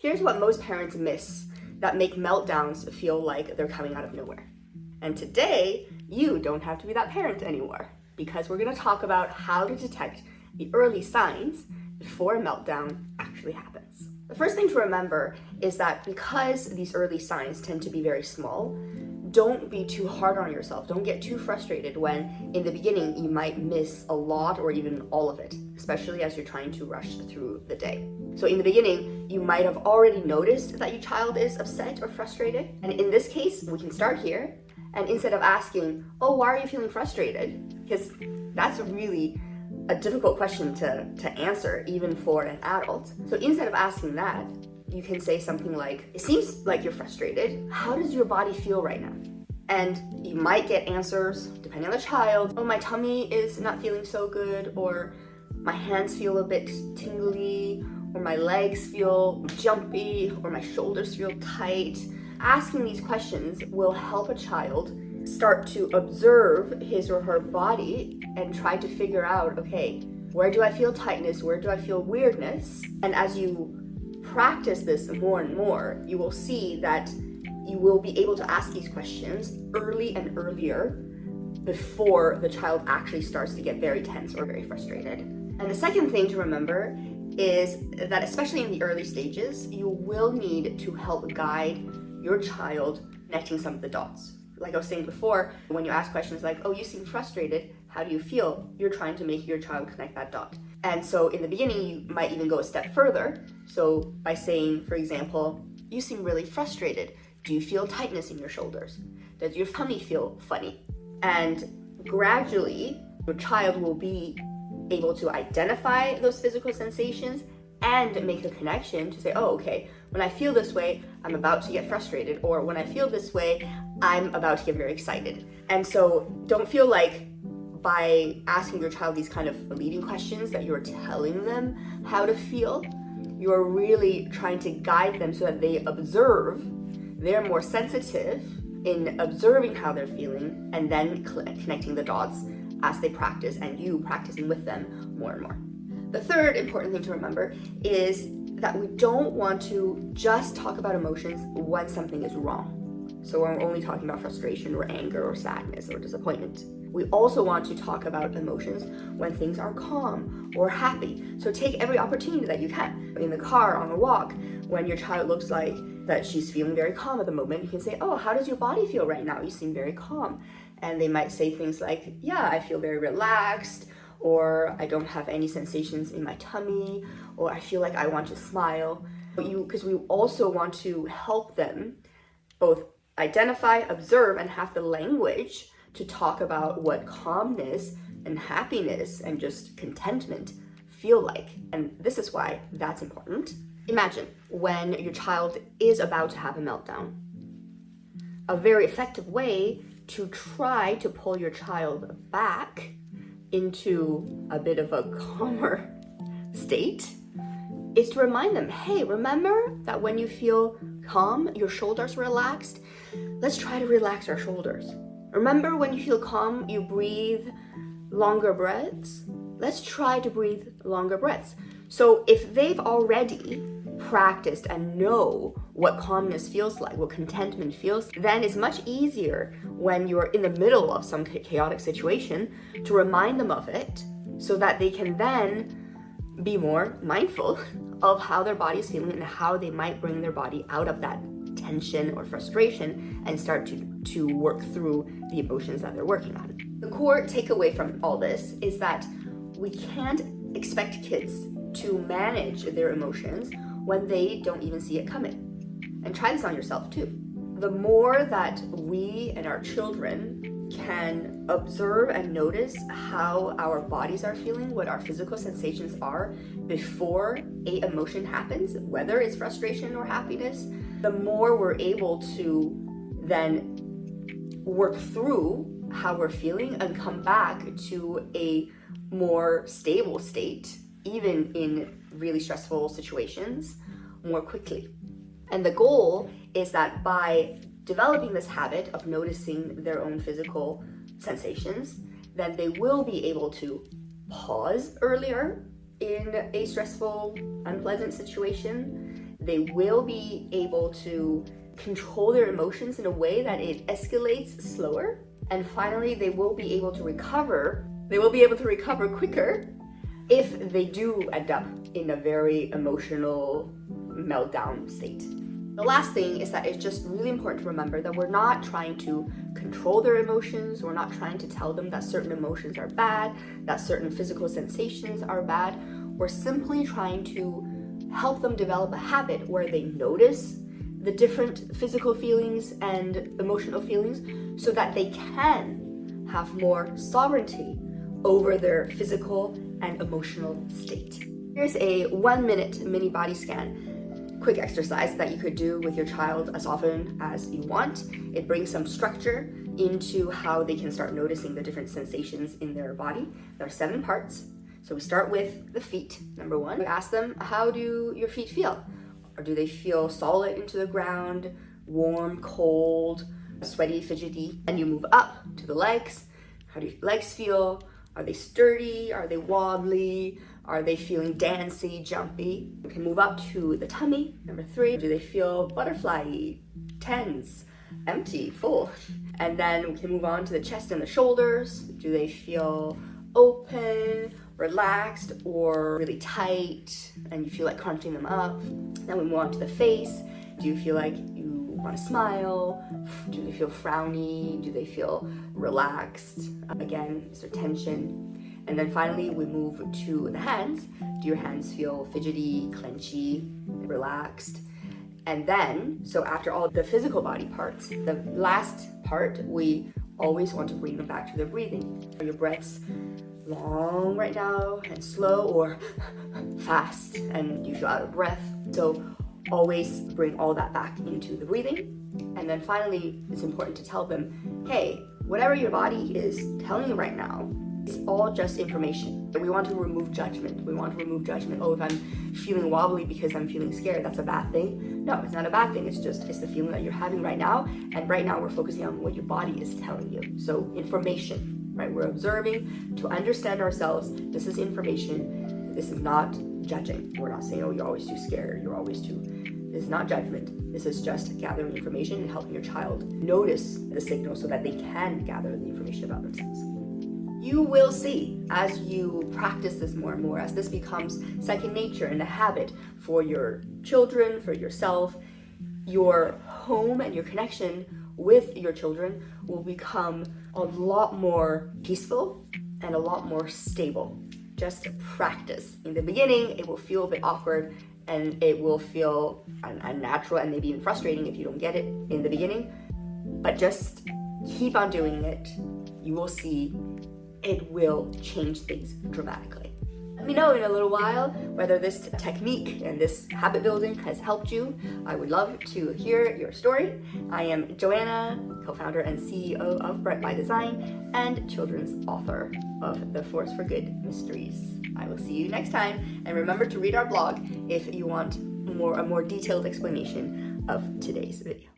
Here's what most parents miss that make meltdowns feel like they're coming out of nowhere. And today, you don't have to be that parent anymore, because we're going to talk about how to detect the early signs before a meltdown actually happens. The first thing to remember is that because these early signs tend to be very small, don't be too hard on yourself. Don't get too frustrated when in the beginning you might miss a lot or even all of it, especially as you're trying to rush through the day. So in the beginning, you might have already noticed that your child is upset or frustrated. And in this case, we can start here. And instead of asking, oh, why are you feeling frustrated? Because that's really a difficult question to answer, even for an adult. So instead of asking that, you can say something like, it seems like you're frustrated. How does your body feel right now? And you might get answers, depending on the child. Oh, my tummy is not feeling so good, or my hands feel a bit tingly, or my legs feel jumpy, or my shoulders feel tight. Asking these questions will help a child start to observe his or her body and try to figure out, okay, where do I feel tightness? Where do I feel weirdness? And as you practice this more and more, you will see that you will be able to ask these questions early and earlier before the child actually starts to get very tense or very frustrated. And the second thing to remember is that especially in the early stages, you will need to help guide your child connecting some of the dots. Like I was saying before, when you ask questions like, oh, you seem frustrated, how do you feel? You're trying to make your child connect that dot. And so in the beginning, you might even go a step further. So by saying, for example, you seem really frustrated. Do you feel tightness in your shoulders? Does your tummy feel funny? And gradually, your child will be able to identify those physical sensations and make a connection to say, oh, okay, when I feel this way, I'm about to get frustrated, or when I feel this way, I'm about to get very excited. And so don't feel like by asking your child these kind of leading questions that you're telling them how to feel. You're really trying to guide them so that they observe. They're more sensitive in observing how they're feeling and then connecting the dots as they practice, and you practicing with them more and more. The third important thing to remember is that we don't want to just talk about emotions when something is wrong. So we're only talking about frustration or anger or sadness or disappointment. We also want to talk about emotions when things are calm or happy. So take every opportunity that you can. In the car, on a walk, when your child looks like that she's feeling very calm at the moment, you can say, oh, how does your body feel right now? You seem very calm. And they might say things like, yeah, I feel very relaxed, or I don't have any sensations in my tummy, or I feel like I want to smile. Because we also want to help them both identify, observe, and have the language to talk about what calmness and happiness and just contentment feel like. And this is why that's important. Imagine when your child is about to have a meltdown. A very effective way to try to pull your child back into a bit of a calmer state is to remind them, hey, remember that when you feel calm, your shoulders relaxed? Let's try to relax our shoulders. Remember when you feel calm, you breathe longer breaths? Let's try to breathe longer breaths. So if they've already practiced and know what calmness feels like, what contentment feels, then it's much easier when you're in the middle of some chaotic situation to remind them of it so that they can then be more mindful of how their body is feeling and how they might bring their body out of that tension or frustration and start to work through the emotions that they're working on. The core takeaway from all this is that we can't expect kids to manage their emotions when they don't even see it coming. And try this on yourself too. The more that we and our children can observe and notice how our bodies are feeling, what our physical sensations are before a emotion happens, whether it's frustration or happiness, the more we're able to then work through how we're feeling and come back to a more stable state, even in really stressful situations, more quickly. And the goal is that by developing this habit of noticing their own physical sensations, then they will be able to pause earlier in a stressful, unpleasant situation. they will be able to control their emotions in a way that it escalates slower. And finally, they will be able to recover. They will be able to recover quicker if they do end up in a very emotional meltdown state. The last thing is that it's just really important to remember that we're not trying to control their emotions. We're not trying to tell them that certain emotions are bad, that certain physical sensations are bad. We're simply trying to help them develop a habit where they notice the different physical feelings and emotional feelings so that they can have more sovereignty over their physical and emotional state. Here's a 1-minute mini body scan. Quick exercise that you could do with your child as often as you want. It brings some structure into how they can start noticing the different sensations in their body. There are 7 parts. So we start with the feet. Number 1, we ask them, how do your feet feel? Or do they feel solid into the ground, warm, cold, sweaty, fidgety? And you move up to the legs. How do your legs feel? Are they sturdy? Are they wobbly? Are they feeling dancy, jumpy? We can move up to the tummy. Number 3, do they feel butterfly, tense, empty, full? And then we can move on to the chest and the shoulders. Do they feel open, relaxed, or really tight, and you feel like crunching them up? Then we move on to the face. Do you feel like you want to smile? Do they feel frowny? Do they feel relaxed? Again, is there tension? And then finally, we move to the hands. Do your hands feel fidgety, clenchy, relaxed? And then, so after all the physical body parts, the last part, we always want to bring them back to their breathing. Are your breaths long right now and slow, or fast and you feel out of breath? So always bring all that back into the breathing. And then finally, it's important to tell them, hey, whatever your body is telling you right now, it's all just information. We want to remove judgment. We want to remove judgment. Oh, if I'm feeling wobbly because I'm feeling scared, that's a bad thing. No, it's not a bad thing. It's the feeling that you're having right now. And right now we're focusing on what your body is telling you. So information, right? We're observing to understand ourselves. This is information. This is not judging. We're not saying, oh, you're always too scared. You're always too... This is not judgment. This is just gathering information and helping your child notice the signals so that they can gather the information about themselves. You will see as you practice this more and more, as this becomes second nature and a habit for your children, for yourself, your home and your connection with your children will become a lot more peaceful and a lot more stable. Just practice. In the beginning, it will feel a bit awkward and it will feel unnatural and maybe even frustrating if you don't get it in the beginning. But just keep on doing it. You will see it will change things dramatically. Let me know in a little while whether this technique and this habit building has helped you. I would love to hear your story. I am Joanna, co-founder and CEO of Bright by Design and children's author of The Force for Good Mysteries. I will see you next time, and remember to read our blog if you want a more detailed explanation of today's video.